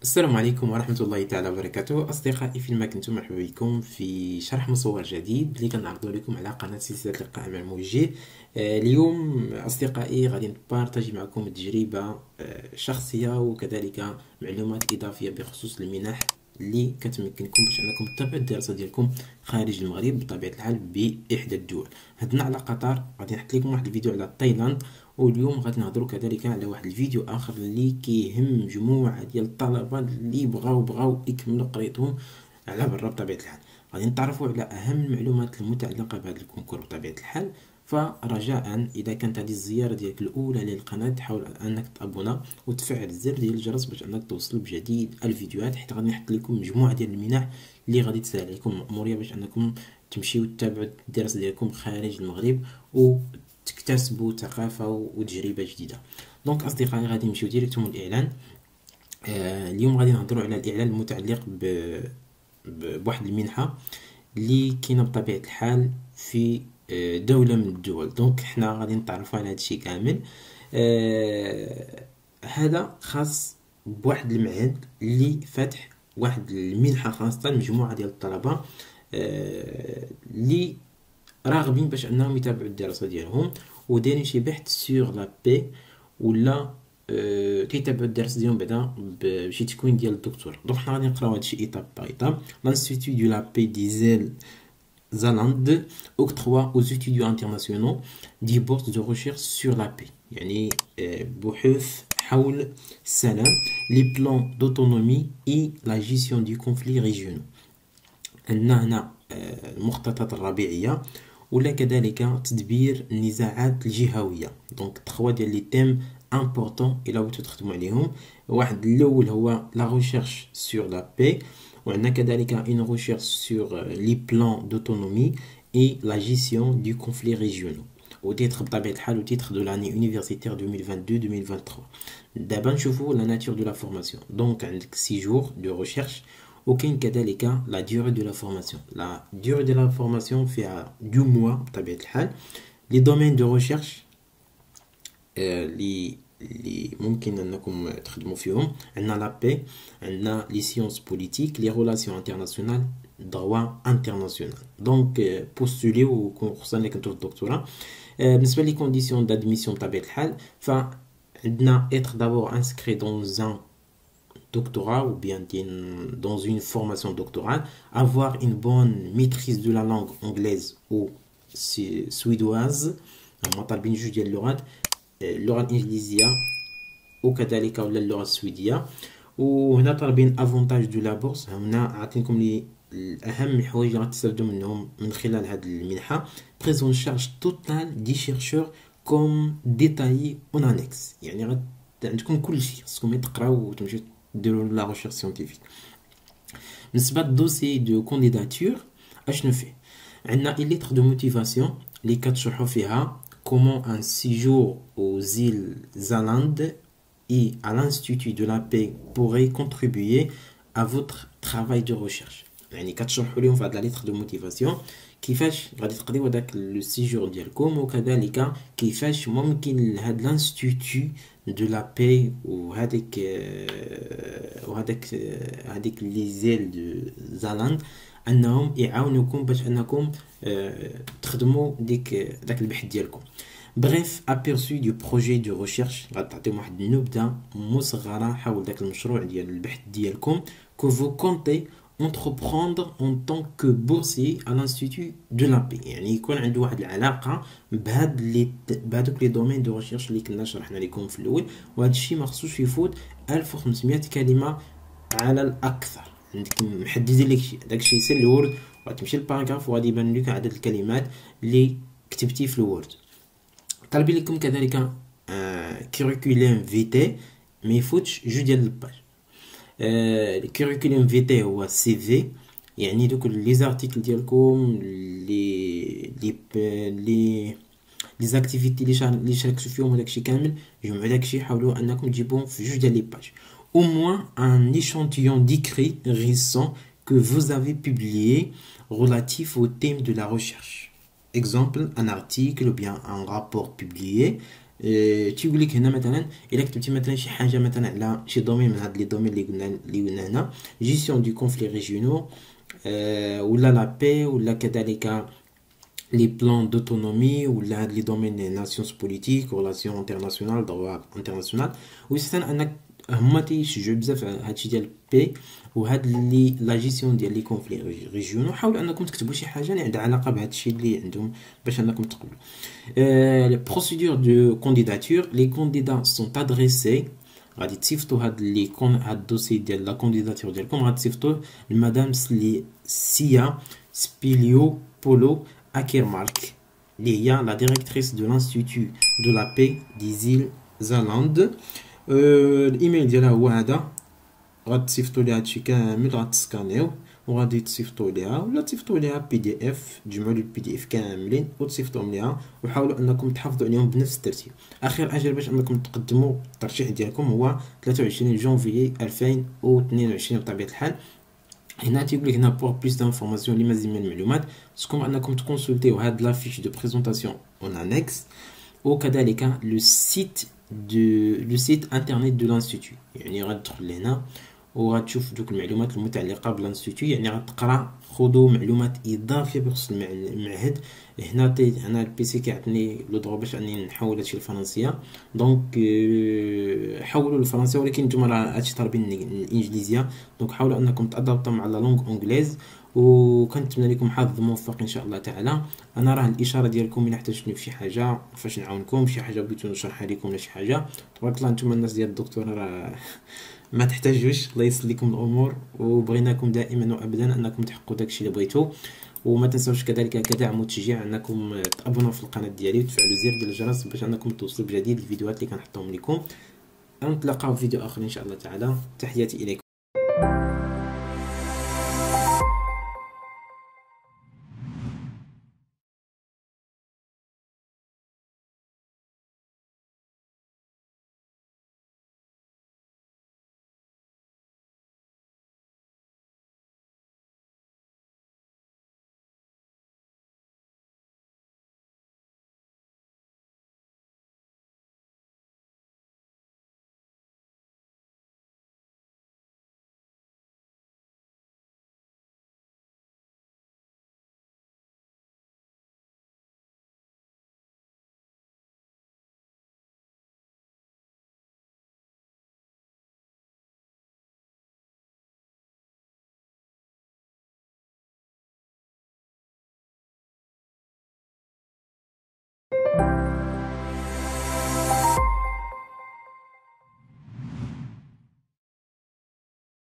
السلام عليكم ورحمة الله تعالى وبركاته. أصدقائي فيما كنتم مرحبا بكم في شرح مصور جديد اللي كنعرضو لكم على قناة سلسلة لقاء مع موجه. اليوم أصدقائي غادي نبارطاجي معكم تجربة شخصية وكذلك معلومات إضافية بخصوص المنح اللي كتمكنكم باش انكم تتابعوا الدراسه ديالكم خارج المغرب بطبيعه الحال باحدى الدول. هدنا على قطر، غادي نحط لكم واحد الفيديو على تايلاند، واليوم غادي نهضروا كذلك على واحد الفيديو اخر اللي كيهم مجموعه ديال الطلبه اللي بغاو يكملوا قريتهم على برا بطبيعه الحال. غادي نتعرفوا على اهم المعلومات المتعلقه بهذا الكونكور بطبيعه الحال. فرجاء اذا كانت هذه الزياره ديالك الاولى للقناه تحاول انك تابونا وتفعل الزر ديال الجرس باش انك توصل بجديد الفيديوهات، حيت غادي نحط لكم مجموعه ديال المنح اللي غادي تسهل عليكم المأموريه باش انكم تمشيو تتابعوا الدراسه ديالكم خارج المغرب وتكتسبوا ثقافه وتجربه جديده. دونك اصدقائي غادي نمشيو ديريكتوم الاعلان. اليوم غادي نهضروا على الاعلان المتعلق بواحد المنحه اللي كاينه بطبيعه الحال في دولة من الدول. دونك حنا غادي نتعرفوا على هادشي كامل. هذا خاص بواحد المعهد اللي فاتح واحد المنحة خاصة لمجموعة ديال الطلبة اللي راغبين باش انهم يتابعوا الدراسة ديالهم ودايرين شي بحث سور لا بي ولا كيتابعوا الدراسة ديالهم بعدا بشي تكوين ديال الدكتور. دونك حنا غادي نقراو هادشي ايطاب باغ ايطاب. لانستيتو دو لا بي دي Zalande octroie aux étudiants internationaux des bourses de recherche sur la paix. يعني بحوث حول السلام les plans d'autonomie et la gestion du conflit régional. عندنا هنا المخططات الربيعية ولا كذلك تدبير النزاعات الجهوية. دونك 3 ديال لي تيم امبورطون الى بغيتو تخدموا عليهم. واحد الاول هو لا ريشيرش سور لا بي، وعندنا كذلك une recherche sur les plans d'autonomie et la gestion du conflit régional. وتيتر بطبيعة الحال وتيتر دو لاني universitaire 2022-2023. دابا نشوفوا la nature de la formation. دونك عندك 6 jours de recherche وكاين كذلك la durée de la formation. La durée de la formation فيها 2 mois بطبيعة الحال. les domaines de recherche اللي ممكن انكم تخدموا فيهم عندنا لا بي، عندنا لي سيونس بوليتيك، لي ريلاسيون انترناسيونال، دروا انترناسيونال. دونك بوستوليو خصوصا اللي كنتو في الدكتوراه. بالنسبه لي كونديسيون دادميسيون بطبيعه الحال فعندنا اتر دابور انسكري دون ان doctorat ou bien dans une formation doctorale, avoir une bonne maîtrise de la langue anglaise ou suédoise. هما طالبين جوج ديال اللغات، اللغه الانجليزيه وكذلك ولا اللغه السويديه. وهنا طالبين افونتاج دو لا بورس. هنا عطينكم لي الاهم الحوايج اللي غتستافدوا منهم من خلال هذه المنحه. بريزون شارج توتال دي شيرشور كوم ديتايي اون انكس، يعني عندكم كل شيء خصكم تقراو وتمشيو ديروا لا ريشيرش سيانتيفيك. بالنسبه للدوسي دو كونديداتور اشنو فيه؟ عندنا une lettre de motivation اللي كتشرحوا فيها comment un séjour aux îles Zalande et à l'Institut de la paix pourrait contribuer à votre travail de recherche. يعني كتشرحوا لهم في هاد لا ليتر دو موتيفاسيون كيفاش غادي تقضيو هذاك لو سيجور ديالكم، وكذلك كيفاش ممكن هاد لانستيتو دو لا بي وهذيك لي زيل دو زالاند انهم يعاونوكم باش انكم تخدموا داك البحث ديالكم. بريف ابيرسو دو بروجي دو ريشيرش، غتعطيهم واحد النبذه مصغره حول داك المشروع ديال البحث ديالكم كو فو كونتي entreprendre en tant que boursier à l'Institut de la paix. يعني يكون عنده واحد العلاقه بهذوك لي دومين دو ريشيرش اللي كنا شرحنا لكم في الاول، وهذا الشيء ما خصوش يفوت 1500 كلمه على الاكثر. عندك محددين لك شيء، داك الشيء سير الوورد وغتمشي للباراغراف وغادي يبان لك عدد الكلمات اللي كتبتي في الوورد. طالبين لكم كذلك كيريكولوم فيتي ما يفوتش 2 ديال الباج. الكيريكولوم فيتي هو سي في، يعني دوك لي زارتيكل ديالكم لي زاكتيفيتي اللي شاركتوا فيهم وداكشي كامل، جمعوا داكشي حاولوا انكم تجيبوهم في 2 ديال لي باج. au moins un échantillon d'écrits récents que vous avez publié relatif au thème de la recherche. Exemple, un article ou bien un rapport publié تيقول لك هنا مثلا الا كتبتي مثلا شي حاجه مثلا على شي دومين من هاد لي دومين اللي قلنا هنا، جيستيون دو كونفلي ريجيونو، ولا لا بي، ولا كذلك les plans d'autonomie ou les domaines des nations politiques, relations internationales, droit international. ويستن انك هما تيشجعوا بزاف هادشي ديال بي وهاد اللي لا جيستيون ديال لي كونفلي ريجيونو. حاولوا انكم تكتبوا شي حاجه اللي عندها علاقه بهادشي اللي عندهم باش انكم تقبلوا. لي بروسيدور دو كانديداتور، لي كانديدا سون ادريسي، غادي تصيفطوا هاد لي هاد الدوسي ديال لا كانديداتور ديالكم، غادي تصيفطوه لمدام سيا سبيليو بولو Ackermark, Léa, la directrice de l'Institut de la paix des îles Zalande. الايميل ديالها هو هذا، غتصيفطوا ليها هادشي كامل، غتسكانيو وغادي تصيفطوا ليها، ولا تصيفطوا ليها بي دي اف، تجمعوا لي البي دي اف كاملين وتصيفطوهم ليها، وحاولوا انكم تحافظوا عليهم بنفس الترتيب. اخر اجل باش انكم تقدموا الترشيح ديالكم هو 23 جونفيي 2022 بطبيعه الحال. هنا تيقول لك هنا بور بليس دانفورماسيون لمزيد من المعلومات تكون انكم تكونسلتيو هاد لافيش دو بريزونطاسيون اون انكس، وكذلك لو سيت انترنت دو لانستيتو. يعني غتدخل لهنا وغتشوف دوك المعلومات المتعلقه بالانستيتو، يعني غتقرا خذوا معلومات اضافيه بخصوص المعهد. هنا انا البيسي كيعطيني لو درو باش اني نحول هادشي للفرنسيه، دونك حولوا للفرنسيه، ولكن نتوما راه هادشي طالبين الانجليزيه، دونك حاولوا انكم تادابطوا مع لا لونغ اونغليز. وكنتمنى لكم حظ موفق ان شاء الله تعالى. انا راه الاشاره ديالكم الى احتجتوني في شي حاجه فاش نعاونكم، شي حاجه بغيتو نشرحها لكم ولا شي حاجه، تبارك الله نتوما الناس ديال الدكتور راه ما تحتاجوش. الله يسر لكم الامور، وبغيناكم دائما وابدا انكم تحققوا داكشي اللي بغيتو. وما تنساوش كذلك كدعم وتشجيع انكم تابونوا في القناه ديالي وتفعلوا زر ديال الجرس باش انكم توصلوا بجديد الفيديوهات اللي كنحطهم لكم. نتلاقاو في فيديو اخر ان شاء الله تعالى. تحياتي اليكم.